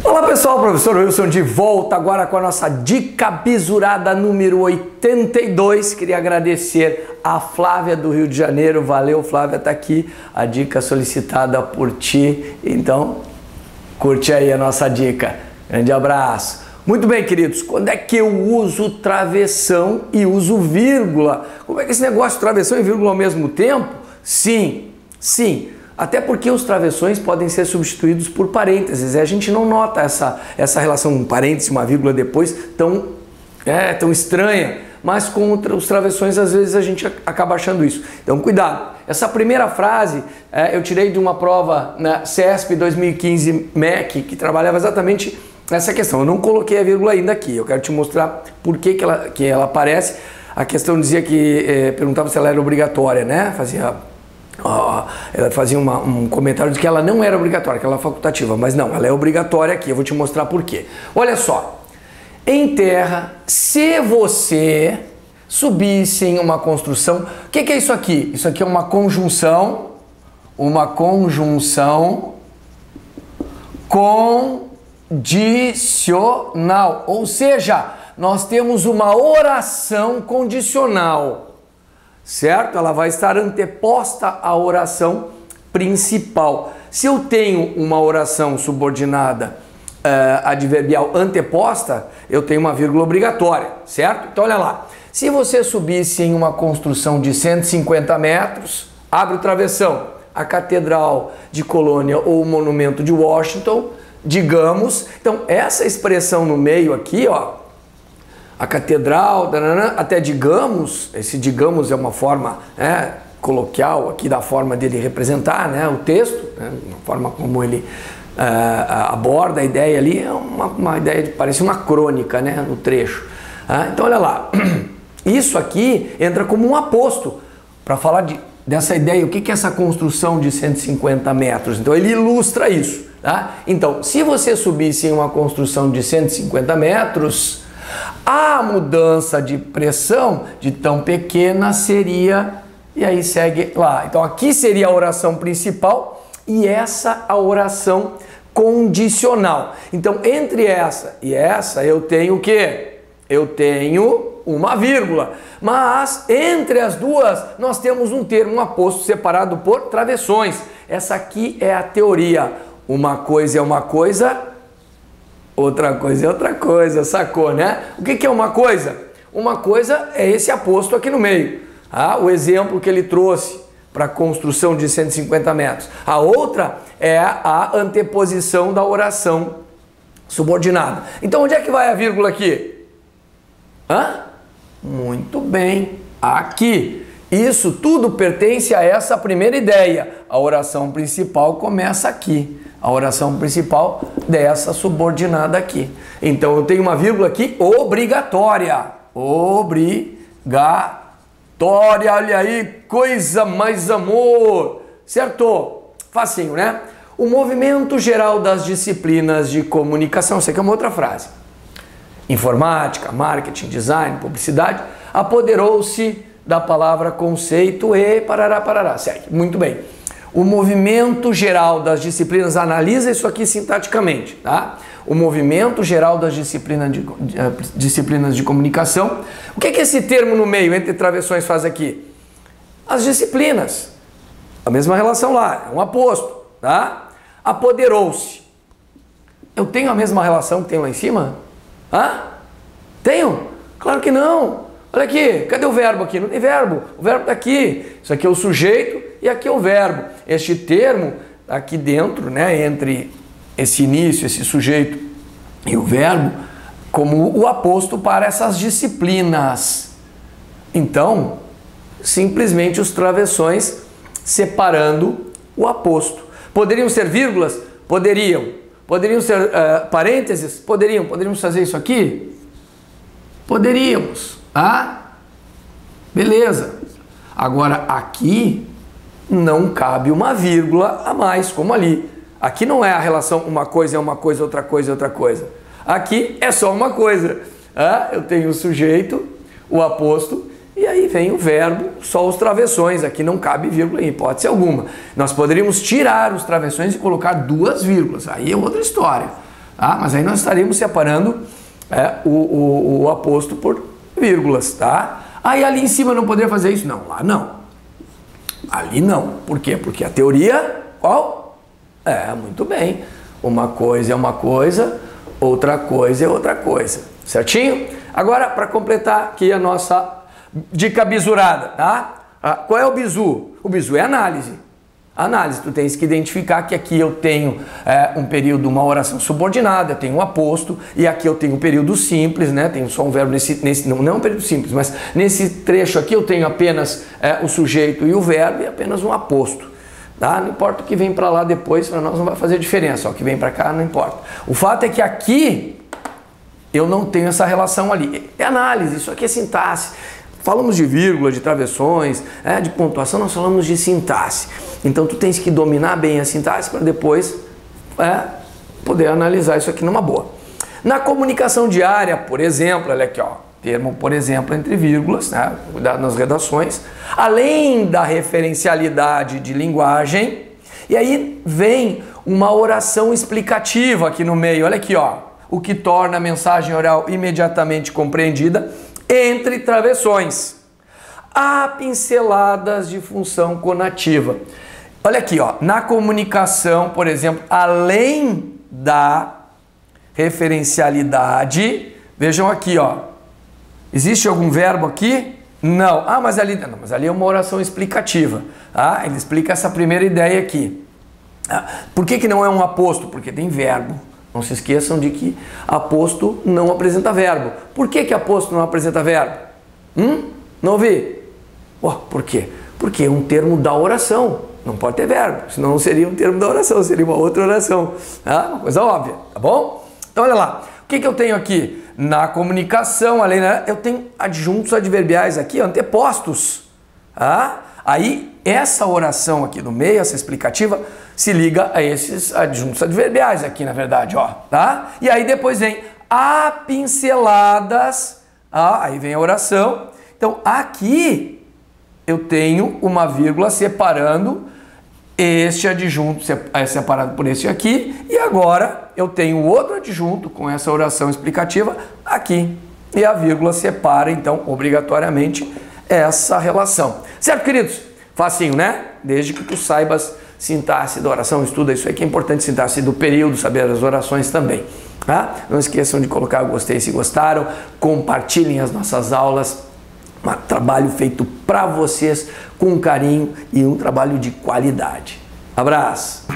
Olá pessoal, professor Wilson de volta agora com a nossa dica bisurada número 82. Queria agradecer a Flávia do Rio de Janeiro, valeu Flávia, tá aqui a dica solicitada por ti, então curte aí a nossa dica. Grande abraço. Muito bem, queridos, quando é que eu uso travessão e uso vírgula? Como é que esse negócio de travessão e vírgula ao mesmo tempo? Sim, até porque os travessões podem ser substituídos por parênteses, e a gente não nota essa relação, um parêntese, uma vírgula depois, tão estranha, mas com os travessões às vezes a gente acaba achando isso. Então cuidado. Essa primeira frase eu tirei de uma prova na CESP 2015 MEC, que trabalhava exatamente essa questão. Eu não coloquei a vírgula ainda aqui, eu quero te mostrar por que ela aparece. A questão dizia que, perguntava se ela era obrigatória, né? Ela fazia um comentário de que ela não era obrigatória, que ela é facultativa, mas não, ela é obrigatória aqui, eu vou te mostrar por quê. Olha só, em terra, se você subisse em uma construção, o que é isso aqui? Isso aqui é uma conjunção condicional, ou seja, nós temos uma oração condicional. Certo? Ela vai estar anteposta à oração principal. Se eu tenho uma oração subordinada adverbial anteposta, eu tenho uma vírgula obrigatória, certo? Então olha lá, se você subisse em uma construção de 150 metros, abre o travessão, a Catedral de Colônia ou o Monumento de Washington, digamos, então essa expressão no meio aqui, ó, a catedral, até digamos, esse digamos é uma forma coloquial aqui da forma dele representar o texto, a forma como ele aborda a ideia ali, é uma ideia, parece uma crônica no trecho. Então olha lá, isso aqui entra como um aposto para falar dessa ideia, o que é essa construção de 150 metros, então ele ilustra isso. Tá? Então, se você subisse em uma construção de 150 metros, a mudança de pressão de tão pequena seria, e aí segue lá. Então aqui seria a oração principal e essa a oração condicional. Então entre essa e essa eu tenho o quê? Eu tenho uma vírgula. Mas entre as duas nós temos um termo, um aposto separado por travessões. Essa aqui é a teoria. Uma coisa é uma coisa, outra coisa é outra coisa, sacou, né? O que é uma coisa? Uma coisa é esse aposto aqui no meio. O exemplo que ele trouxe para a construção de 150 metros. A outra é a anteposição da oração subordinada. Então onde é que vai a vírgula aqui? Muito bem, aqui. Isso tudo pertence a essa primeira ideia. A oração principal começa aqui. A oração principal dessa subordinada aqui. Então eu tenho uma vírgula aqui obrigatória. Obrigatória, olha aí, coisa mais amor. Certo? Facinho, né? O movimento geral das disciplinas de comunicação, isso aqui é uma outra frase. Informática, marketing, design, publicidade, apoderou-se da palavra conceito e parará, segue. Muito bem. O movimento geral das disciplinas, analisa isso aqui sintaticamente, tá? O movimento geral das disciplinas de comunicação. O que é que esse termo no meio, entre travessões, faz aqui? As disciplinas. A mesma relação lá, é um aposto, tá? Apoderou-se. Eu tenho a mesma relação que tem lá em cima? Tenho? Claro que não. Olha aqui, cadê o verbo aqui? Não tem verbo, o verbo está aqui. Isso aqui é o sujeito e aqui é o verbo. Este termo aqui dentro, entre esse início, esse sujeito e o verbo, como o aposto para essas disciplinas. Então, simplesmente os travessões separando o aposto. Poderiam ser vírgulas? Poderiam. Poderiam ser parênteses? Poderiam. Poderíamos fazer isso aqui? Poderíamos. Beleza. Agora aqui não cabe uma vírgula a mais, como ali. Aqui não é a relação uma coisa é uma coisa, outra coisa é outra coisa. Aqui é só uma coisa. Eu tenho o sujeito, o aposto, e aí vem o verbo, só os travessões. Aqui não cabe vírgula em hipótese alguma. Nós poderíamos tirar os travessões e colocar 2 vírgulas. Aí é outra história. Mas aí nós estaríamos separando o aposto por vírgulas. Tá? Aí ali em cima não poderia fazer isso? Não, lá não. Ali não. Por quê? Porque a teoria, qual? Muito bem. Uma coisa é uma coisa, outra coisa é outra coisa. Certinho? Agora, para completar aqui a nossa dica bisurada, tá? Qual é o bizu? O bizu é análise. Análise, tu tens que identificar que aqui eu tenho um período, uma oração subordinada, eu tenho um aposto, e aqui eu tenho um período simples, né? Tenho só um verbo não é um período simples, mas nesse trecho aqui eu tenho apenas o sujeito e o verbo e apenas um aposto. Tá? Não importa o que vem para lá depois, para nós não vai fazer diferença, o que vem para cá não importa. O fato é que aqui eu não tenho essa relação ali. É análise, isso aqui é sintaxe. Falamos de vírgula, de travessões, de pontuação, nós falamos de sintaxe. Então tu tens que dominar bem a sintaxe para depois poder analisar isso aqui numa boa. Na comunicação diária, por exemplo, olha aqui, termo por exemplo entre vírgulas, cuidado nas redações, além da referencialidade de linguagem, e aí vem uma oração explicativa aqui no meio, olha aqui, o que torna a mensagem oral imediatamente compreendida entre travessões. Há pinceladas de função conativa. Olha aqui, na comunicação, por exemplo, além da referencialidade, vejam aqui, existe algum verbo aqui? Não. Mas ali é uma oração explicativa. Ele explica essa primeira ideia aqui. Por que não é um aposto? Porque tem verbo. Não se esqueçam de que aposto não apresenta verbo. Por que aposto não apresenta verbo? Não ouvi? Por quê? Porque é um termo da oração. Não pode ter verbo, senão não seria um termo da oração, seria uma outra oração. Uma coisa óbvia, tá bom? Então olha lá, o que eu tenho aqui? Na comunicação, além, eu tenho adjuntos adverbiais aqui, antepostos. Aí essa oração aqui no meio, essa explicativa, se liga a esses adjuntos adverbiais aqui, na verdade, tá? E aí depois vem a pinceladas, aí vem a oração. Então aqui eu tenho uma vírgula separando este adjunto separado por este aqui, e agora eu tenho outro adjunto com essa oração explicativa aqui, e a vírgula separa, então, obrigatoriamente, essa relação. Certo, queridos? Facinho, né? Desde que tu saibas sintaxe da oração, estuda isso aí que é importante, sintaxe do período, saber as orações também. Tá? Não esqueçam de colocar o gostei se gostaram, compartilhem as nossas aulas, um trabalho feito para vocês com carinho e um trabalho de qualidade. Abraço!